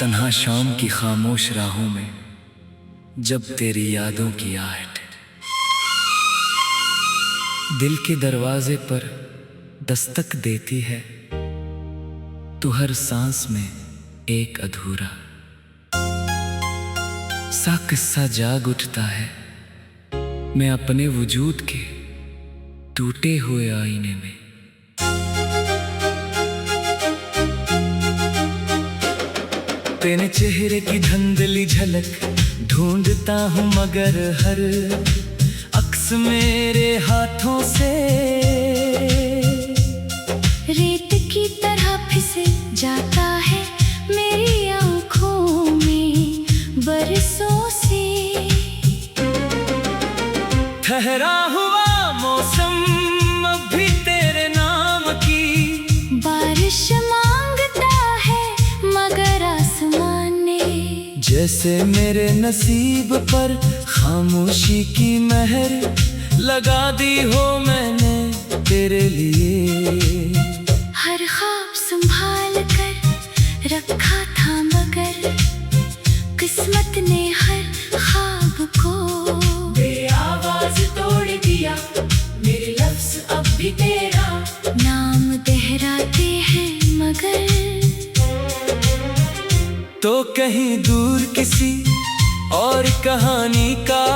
तन्हा शाम की खामोश राहों में जब तेरी यादों की आहट दिल के दरवाजे पर दस्तक देती है, तो हर सांस में एक अधूरा सा किस्सा जाग उठता है। मैं अपने वजूद के टूटे हुए आईने में तेरे चेहरे की धुंधली झलक ढूंढता हूँ, मगर हर अक्स मेरे हाथों से रेत की तरह फिसल जाता है मेरी आँखों में बरसों से। ठहरा हुआ मौसम अब भी तेरे नाम की बारिश मांगता है, मगर आसमान ने जैसे मेरे नसीब पर खामोशी की मेहर लगा दी हो मैंने तेरे लिए। हर ख्वाब संभाल कर रखा था, मगर किस्मत ने हर ख्वाब को आवाज तोड़ दिया। मेरे लफ्ज अब भी तेरा नाम दोहराते हैं, मगर तो कहीं दूर किसी और कहानी का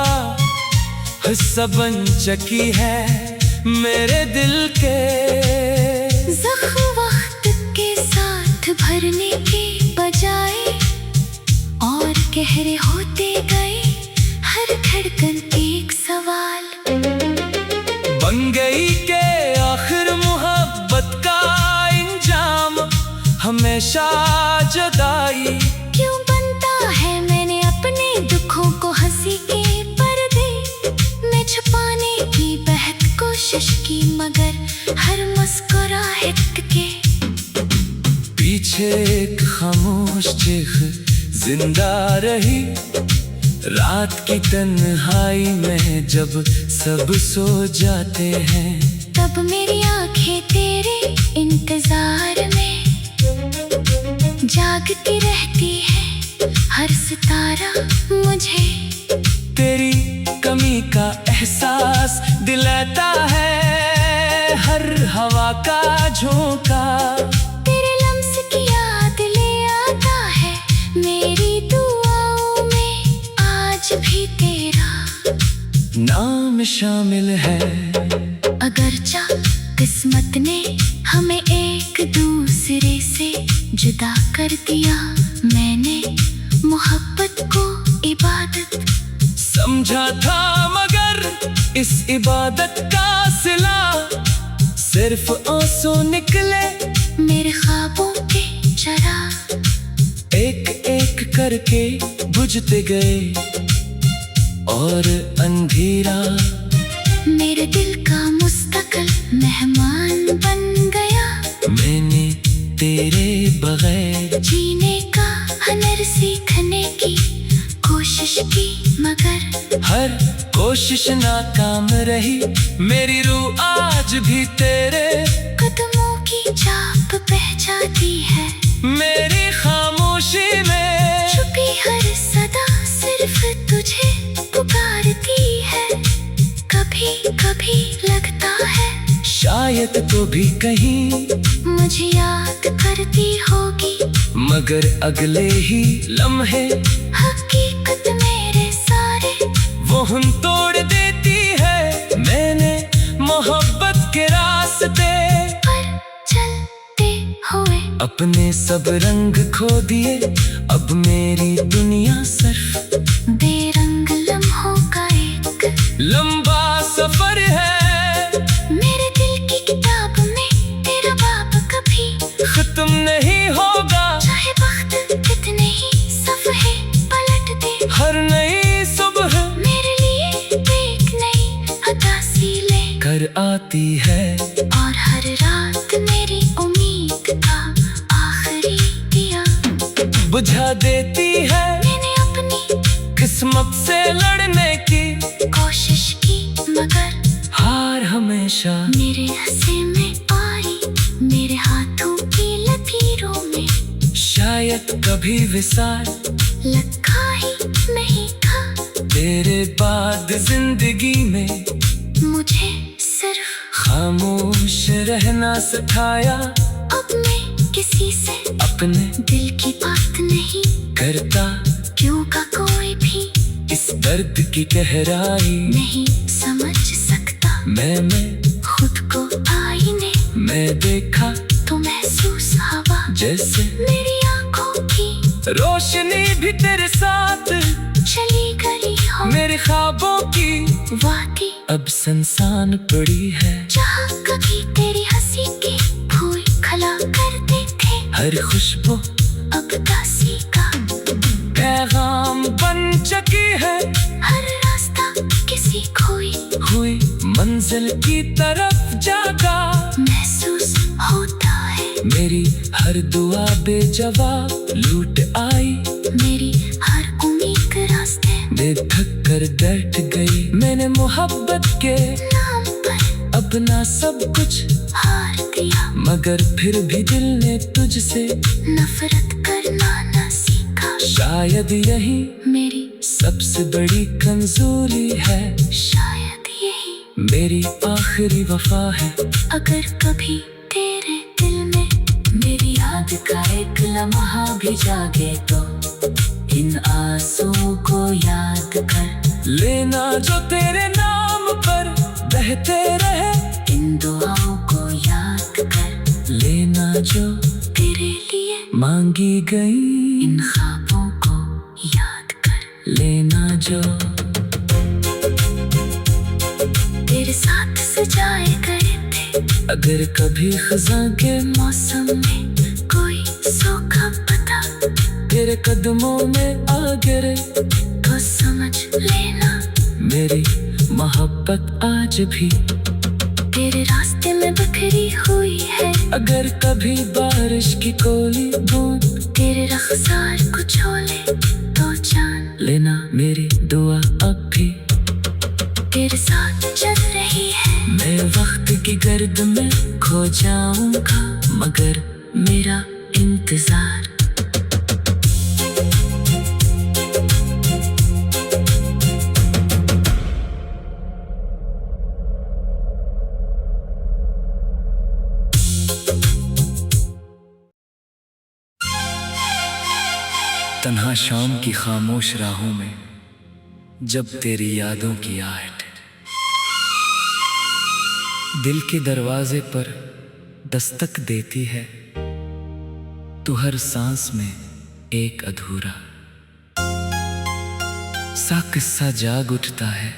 हिस्सा बन चुकी है मेरे दिल के। ज़ख्म वक्त के साथ भरने के बजाय और गहरे होते गए, हर धड़कन एक सवाल बन गई के आखिर मोहब्बत का इंजाम हमेशा जुदाई क्यों बनता है। मैंने अपने दुखों को हंसी के पर्दे में छुपाने की बेहद कोशिश की, मगर हर मुस्कुराहट के पीछे एक खामोश चीख जिंदा रही। रात की तन्हाई में जब सब सो जाते हैं, तब मेरी आंखें तेरे इंतजार में जागती रहती है। हर सितारा मुझे तेरी कमी का एहसास दिलाता है। हर हवा का झोंका तेरे लम्स की याद ले आता है। मेरी दुआओं में आज भी तेरा नाम शामिल है। अगरचा किस्मत ने हमें एक दूसरे से जुदा कर दिया, मैंने मोहब्बत को इबादत समझा था, मगर इस इबादत का सिला सिर्फ आंसू निकले। मेरे ख्वाबों के चराग एक एक करके बुझते गए और अंधेरा मेरे दिल का मुस्तकिल मेहमान बन गया। मैंने तेरे बगैर जीने का हुनर सीखने की कोशिश की, मगर हर कोशिश नाकाम रही। मेरी रूह आज भी तेरे कदमों की छाप पहचाती है। मेरी खामोशी में छुपी हर सदा सिर्फ तुझे पुकारती है। कभी कभी लगता है शायद तो भी कहीं मुझे याद करती होगी, मगर अगले ही लम्हे हकीकत मेरे सारे वो हम तोड़ देती है। मैंने मोहब्बत के रास्ते पर चलते हुए अपने सब रंग खो दिए। अब मेरी दुनिया सिर्फ बेरंग लम्हों का एक लंबा सफर है। मेरे दिल की किताब में तेरा बाप कभी खत्म नहीं होगा, चाहे वक्त कितने ही सफ़हे पलट दे। हर नई सुबह मेरे लिए एक नई अदासी ले कर आती है। और हर रात मेरी उम्मीद का आखिरी दिया बुझा देती है। मैंने अपनी किस्मत से लड़ने की कोशिश की, मगर हार हमेशा मेरे हंसे में आई। मेरे हाथों की लकीरों में शायद शायद कभी विसार लखा ही नहीं था। तेरे बाद जिंदगी में मुझे सिर्फ खामोश रहना सिखाया। अब मैं किसी से अपने दिल की बात नहीं करता, क्यों का कोई भी इस दर्द की गहराई नहीं समझ सकता। मैं खुद को आईने मैं देखा तो महसूस हवा जैसे मेरी आंखों की रोशनी भी तेरे साथ चली गई हो। मेरे ख्वाबों की वादी अब संसान पड़ी है। जहाँ कभी तेरी हंसी के फूल खिला करते थे, हर खुशबू अब दासी का पैगाम बन चुकी है। हर रास्ता किसी खोई हुई मंजिल की तरफ जागा। महसूस होता है मेरी हर दुआ बेजवाब लूट आई। मेरी हर उम्मीद रास्ते मैं थक कर बैठ गई। मैंने मोहब्बत के नाम पर अपना सब कुछ हार दिया, मगर फिर भी दिल ने तुझसे नफरत करना न सीखा। शायद यही मेरी सबसे बड़ी कमजोरी है। शायद यही मेरी आखिरी वफा है। अगर कभी तेरे दिल में मेरी याद का एक लम्हा भी जागे तो इन आंसुओं को याद कर लेना जो तेरे नाम पर बहते रहे। इन दुआओं को याद कर लेना जो तेरे लिए मांगी गई। इन ख्वाबों को याद कर लेना जो तेरे साथ सजाए गए थे। अगर कभी खज़ां के मौसम में कोई सूखा पता तेरे कदमों में आ गिरे तो समझ लेना मेरी मोहब्बत आज भी तेरे रास्ते में बिखरी हुई है। अगर कभी बारिश की कोई बूंद तेरे रख्सार को छोले तो जान लेना मेरी दुआ अब भी तेरे साथ चल रही है। मैं वक्त की गर्द में खो जाऊंगा, मगर मेरा इंतजार तन्हा शाम की खामोश राहों में जब तेरी यादों की आहट दिल के दरवाजे पर दस्तक देती है, तो हर सांस में एक अधूरा सा किस्सा जाग उठता है।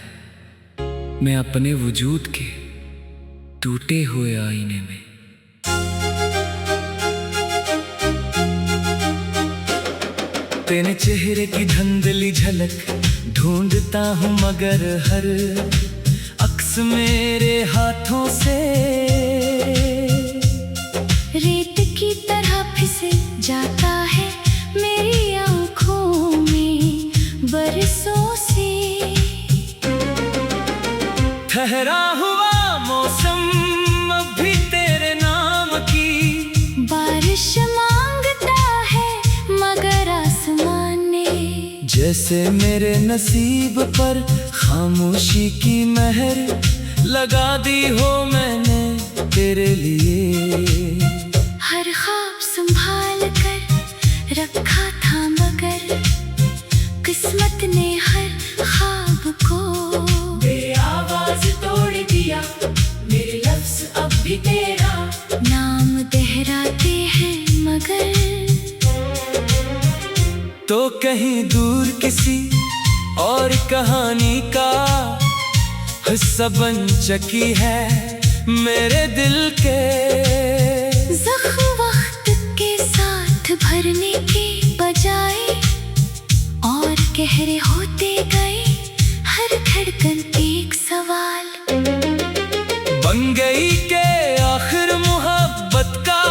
मैं अपने वजूद के टूटे हुए आईने में तेरे चेहरे की धुंधली झलक ढूंढता हूँ, मगर हर अक्स मेरे हाथों से रेत की तरह फिसल जाता है मेरी आंखों में बरसों से। ठहरा हुआ मौसम अब भी तेरे नाम की बारिश मांगता है, मगर आसमान ने जैसे मेरे नसीब पर खामोशी की मेहर लगा दी हो मैंने तेरे लिए। हर ख्वाब संभाल कर रखा था, मगर किस्मत ने हर ख्वाब को मेरी आवाज तोड़ दिया। मेरे लफ्ज अब भी तेरा नाम दोहराते हैं, मगर तो कहीं दूर किसी और कहानी का हिस्सा बन चुकी है मेरे दिल के। ज़ख्म वक्त के साथ भरने के बजाय और गहरे होते गए, हर धड़कन एक सवाल बन गई के आखिर मोहब्बत का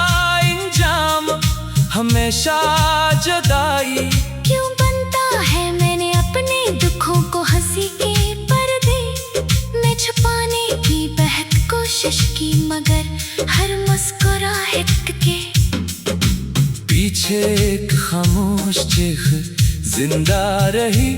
इंजाम हमेशा जुदाई। क्यों बनता है मैंने अपने दुखों को हंसी के पर्दे में छुपाने की बेहद कोशिश की, मगर हर मुस्कुराहट के पीछे एक खामोश चीख जिंदा रही।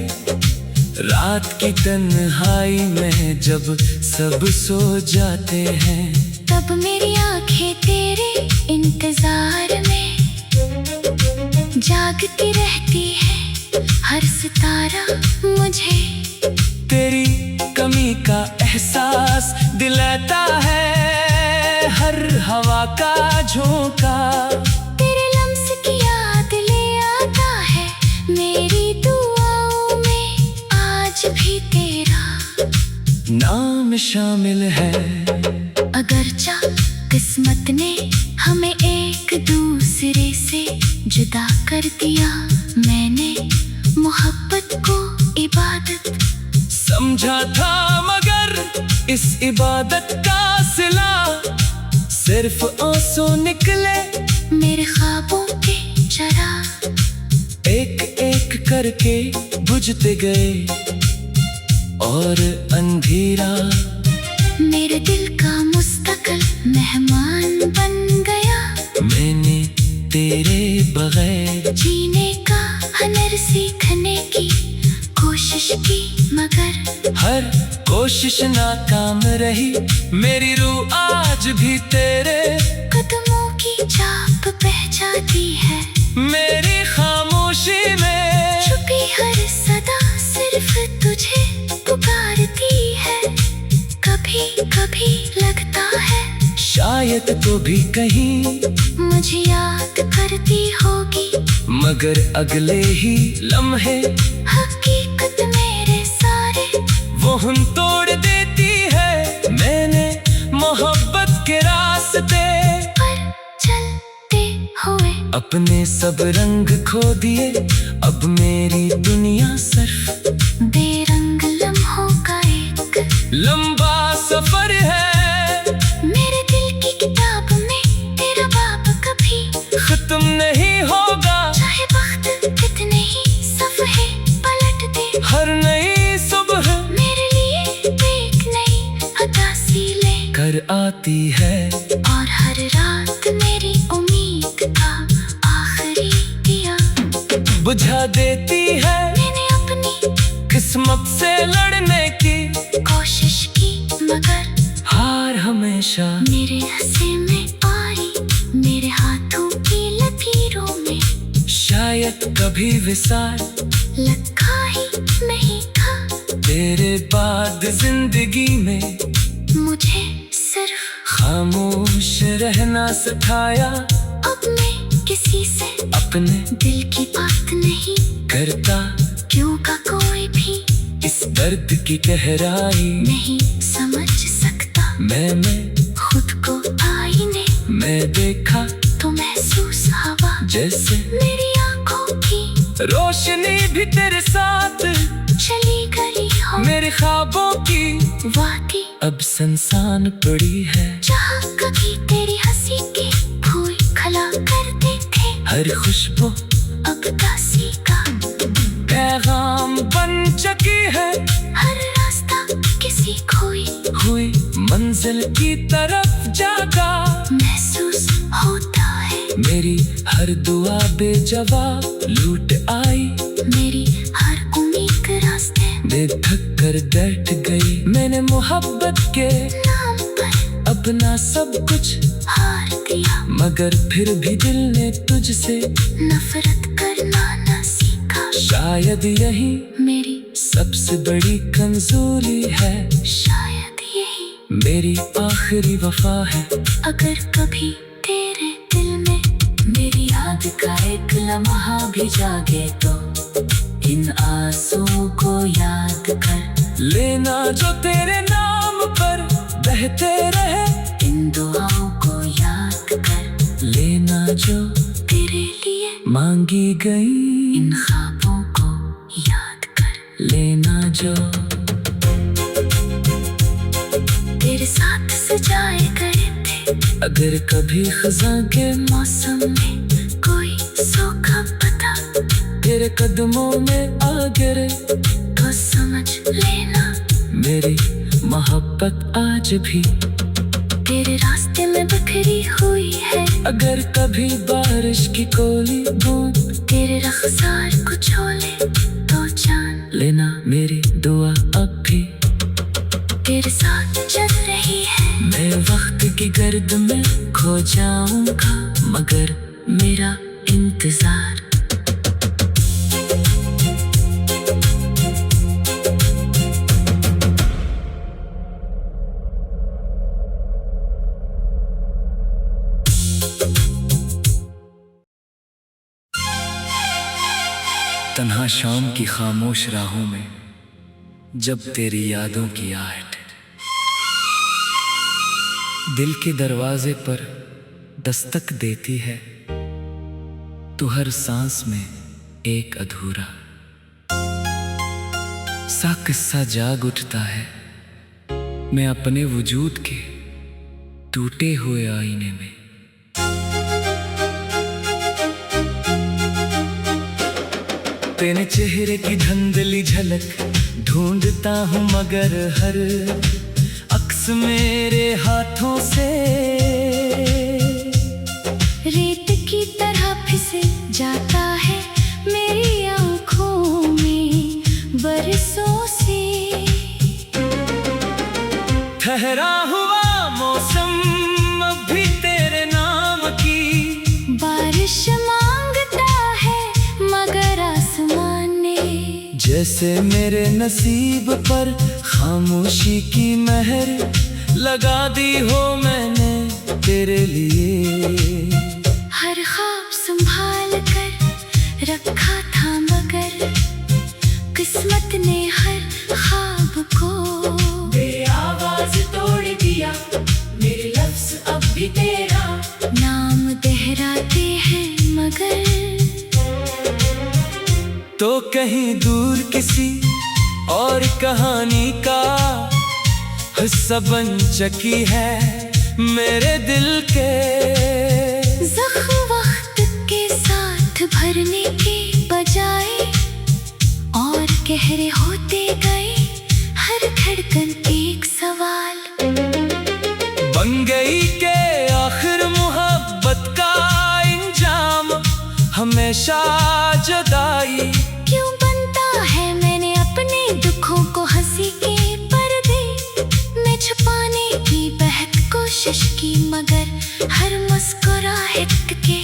रात की तन्हाई में जब सब सो जाते हैं, तब मेरी आंखें तेरे इंतजार में जागती रहती है। हर सितारा मुझे तेरी कमी का एहसास दिलाता है। हर हवा का झोंका तेरे लम्स की याद ले आता है। मेरी दुआओं में आज भी तेरा नाम शामिल है। अगर चा किस्मत ने हमें एक दूसरे से जुदा कर दिया, मैंने मोहब्बत को इबादत समझा था, मगर इस इबादत का सिला सिर्फ आंसू निकले। मेरे ख्वाबों के चिराग एक एक करके बुझते गए और अंधेरा मेरे दिल का मुस्तकिल मेहमान बन गया। मैंने तेरे बगैर जीने का हुनर सीखने की कोशिश की, मगर हर कोशिश नाकाम रही। मेरी रूह आज भी तेरे कदमों की छाप पहचाती है। मेरी खामोशी में छुपी हर सदा सिर्फ तुझे पुकारती है। कभी कभी लगता है शायद तो भी कहीं मुझे याद करती होगी, मगर अगले ही लम्हे हकीकत मेरे सारे वो हम तोड़ देती है। मैंने मोहब्बत के रास्ते पर चलते हुए अपने सब रंग खो दिए। अब मेरी दुनिया सिर्फ बेरंग लम्हों का एक लंबा सफर है। मेरे दिल की किताब में तेरा बाप कभी खत्म नहीं होगा, चाहे वक्त कितने ही सफ़े पलट दे। हर नई सुबह मेरे लिए एक नई अदासी ले कर आती है। और हर रात मेरी उम्मीद का आखिरी दिया बुझा देती है। मैंने अपनी किस्मत से लड़ने की कोशिश की, मगर हार हमेशा मेरे हंसे में आई। मेरे हाथों की लकीरों में शायद कभी विसार लखा ही नहीं था। तेरे बाद जिंदगी में मुझे सिर्फ खामोश रहना सिखाया। अब मैं किसी से अपने दिल की बात नहीं करता, क्यों का कोई भी इस दर्द की गहराई नहीं समझ सकता। मैं खुद को आईने मैं देखा तो महसूस हवा जैसे मेरी आंखों की रोशनी भी तेरे साथ चली गई हो। मेरे ख्वाबों की वादी अब संसान पड़ी है। जहाँ कभी तेरी हंसी के फूल खिला करते थे, हर खुशबू अब दासी का पैगाम बन चुकी है। हर रास्ता किसी खोई हुई मंजिल की तरफ जागा महसूस होता है। मेरी हर दुआ बेजवाब लूट आई। मेरी हर उम्मीद रास्ते मैं थक कर बैठ गई। मैंने मोहब्बत के नाम पर अपना सब कुछ हार दिया, मगर फिर भी दिल ने तुझसे नफरत करना न सीखा। शायद यही मेरी सबसे बड़ी कमजोरी है। शायद यही मेरी आखिरी वफा है। अगर कभी तेरे दिल में मेरी याद का एक लम्हा भी जागे तो इन आंसुओं को याद कर लेना जो तेरे नाम पर बहते रहे। इन दुआओं को याद कर लेना जो तेरे लिए मांगी गई। इन ख्वाबों को याद कर लेना जो तेरे साथ सजाए गए थे। अगर कभी खज़ां के मौसम में कोई सोखा पता तेरे कदमों में आ गिरे तो समझ लेना मेरी मोहब्बत आज भी तेरे रास्ते में बिखरी हुई है। अगर कभी बारिश की कोई बूंद तेरे रख्सार को छोले तो जान लेना मेरी दुआ अब भी तेरे साथ चल रही है। मैं वक्त की गर्द में खो जाऊंगा मगर मेरा इंतजार। तन्हा शाम की खामोश राहों में जब तेरी यादों की आहट दिल के दरवाजे पर दस्तक देती है, तो हर सांस में एक अधूरा सा किस्सा जाग उठता है। मैं अपने वजूद के टूटे हुए आईने में तेरे चेहरे की धुंधली झलक ढूंढता हूँ मगर हर अक्स मेरे हाथों से रेत की तरह फिसल जाता है मेरी आंखों में बरसों से। ठहरा हुआ मौसम अब भी तेरे नाम की बारिश मांगता है मगर आसमान ने जैसे मेरे नसीब पर खामोशी की मेहर लगा दी हो मैंने तेरे लिए। हर ख्वाब संभाल कर रखा था मगर किस्मत ने हर ख्वाब को आवाज तोड़ दिया। मेरे लफ्ज अब भी तेरा नाम दोहराते हैं मगर तो कहीं दूर किसी और कहानी का हिस्सा बन चुकी है मेरे दिल के। ज़ख्म वक्त के साथ भरने के बजाय और गहरे होते गए हर धड़कन एक सवाल बन गई के आखिर मोहब्बत का इंजाम हमेशा जुदाई क्यों बनता है। मैंने अपने दुखों को हंसी के पर्दे में छुपाने की बेहद कोशिश की मगर हर मुस्कुराहट के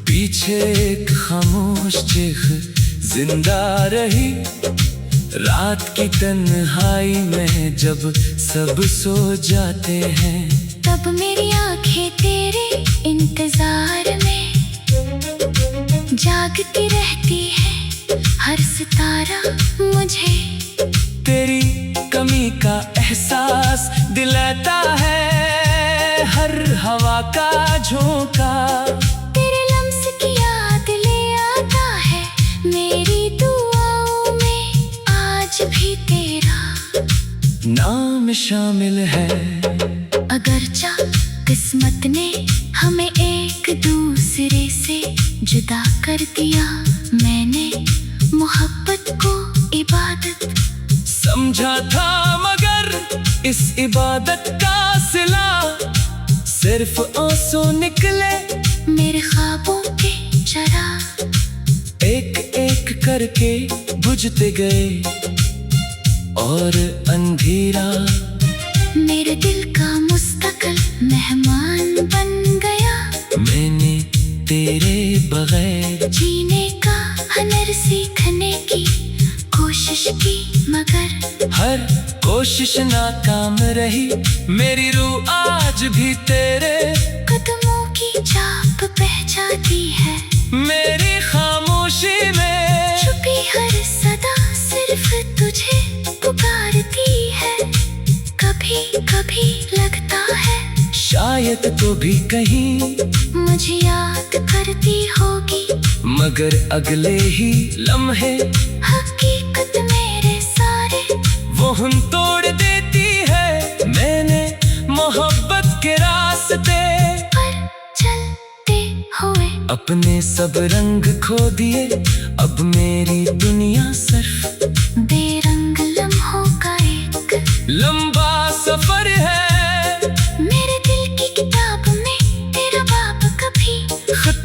पीछे एक खामोश चीख जिंदा रही। रात की तन्हाई में जब सब सो जाते हैं तब मेरी आंखें तेरे इंतजार में जागती रहती है। हर सितारा मुझे तेरी कमी का एहसास दिलाता है। हर हवा का झोंका तेरे लम्स की याद ले आता है। मेरी दुआओं में आज भी तेरा नाम शामिल है। अगरचा किस्मत ने हमें एक दूसरे से जुदा कर दिया, मैंने मोहब्बत को इबादत समझा था मगर इस इबादत का सिला सिर्फ आंसू निकले मेरे ख्वाबों के चरा एक एक करके बुझते गए और अंधेरा मेरे दिल का मुस्तकिल मेहमान बन गया। मैंने तेरे बगैर जीने का हुनर सीखने की कोशिश की मगर हर कोशिश नाकाम रही। मेरी रूह आज भी तेरे कदमों की छाप पहचाती है। मेरी खामोशी में छुपी हर सदा सिर्फ तुझे पुकारती है। कभी कभी लगता है शायद तो भी कहीं मुझे याद करती होगी मगर अगले ही लम्हे हकीकत मेरे सारे वो हम तोड़ देती है। मैंने मोहब्बत के रास्ते पर चलते हुए अपने सब रंग खो दिए। अब मेरी दुनिया सिर्फ बेरंग लम्हों का एक लंबा सफर है।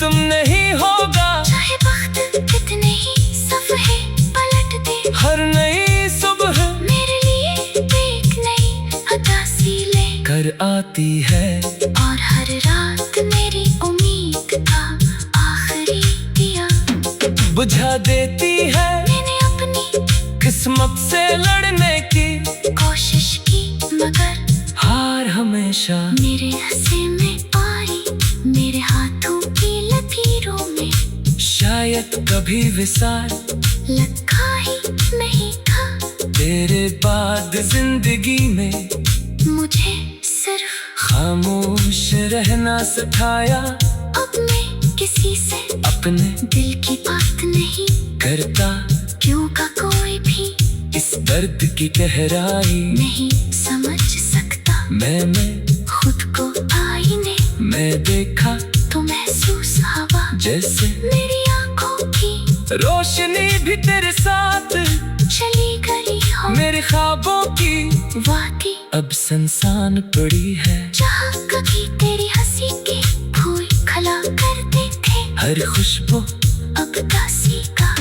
तुम नहीं होगा। चाहे वक्त कितने ही सफ़े पलट दे, हर नई सुबह मेरे लिए एक नई अदा सी ले कर आती है। और हर रात मेरी उम्मीद का आखिरी दिया बुझा देती है। मैंने अपनी किस्मत से लड़ने की कोशिश की, मगर हार हमेशा मेरे हंसे में आई, मेरे हाथों की लकीरों में शायद कभी विसार लखा ही नहीं था। तेरे बाद जिंदगी में मुझे सिर्फ खामोश रहना सिखाया। अब मैं किसी से अपने दिल की बात नहीं करता, क्यों का कोई भी इस दर्द की गहराई नहीं समझ सकता। मैं खुद को आईने मैं देखा तो महसूस हवा जैसे मेरी आंखों की रोशनी भी तेरे साथ चली गई हो। मेरे ख्वाबों की वादी अब संसान पड़ी है। जहाँ कभी तेरी हंसी के फूल खिला करते थे, हर खुशबू अब दासी का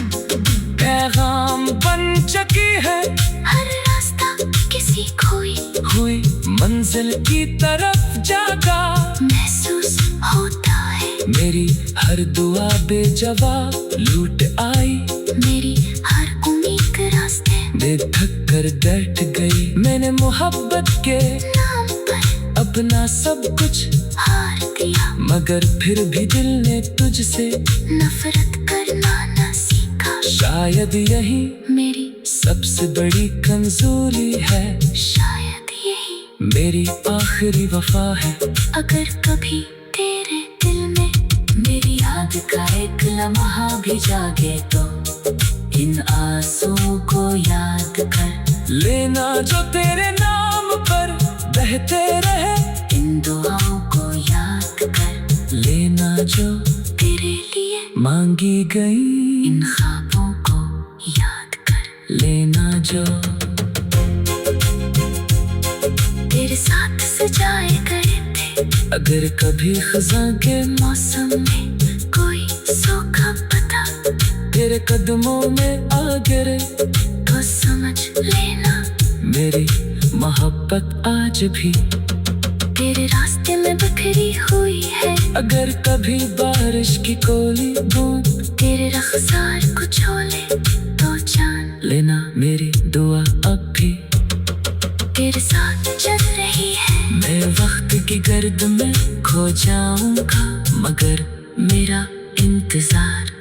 पैगाम बन चुकी है। हर रास्ता किसी खोई हुई मंजिल की तरफ जागा। महसूस होता है। मेरी हर दुआ बेजवाब लूट आई। मेरी हर उम्मीद रास्ते मैं थक कर बैठ गई। मैंने मोहब्बत के नाम पर अपना सब कुछ हार दिया, मगर फिर भी दिल ने तुझसे नफरत करना न सीखा। शायद यही मेरी सबसे बड़ी कमजोरी है। शायद यही मेरी आखिरी वफा है। अगर कभी तेरे दिल में मेरी याद का एक लम्हा भी जागे तो इन आंसुओं को याद कर लेना जो तेरे नाम पर बहते रहे। इन दुआओं को याद कर लेना जो तेरे लिए मांगी गई। इन ख्वाबों को याद कर लेना जो तेरे साथ सजाए गए थे। अगर कभी खज़ां के मौसम में कोई सूखा पता तेरे कदमों में आ गिरे तो समझ लेना मेरी मोहब्बत आज भी तेरे रास्ते में बिखरी हुई है। अगर कभी बारिश की कोई बूंद तेरे रख्सार को छोले तो जान लेना मेरी दुआ अब भी तेरे साथ चल रही है। मैं वक्त की गर्द में खो जाऊंगा, मगर मेरा इंतजार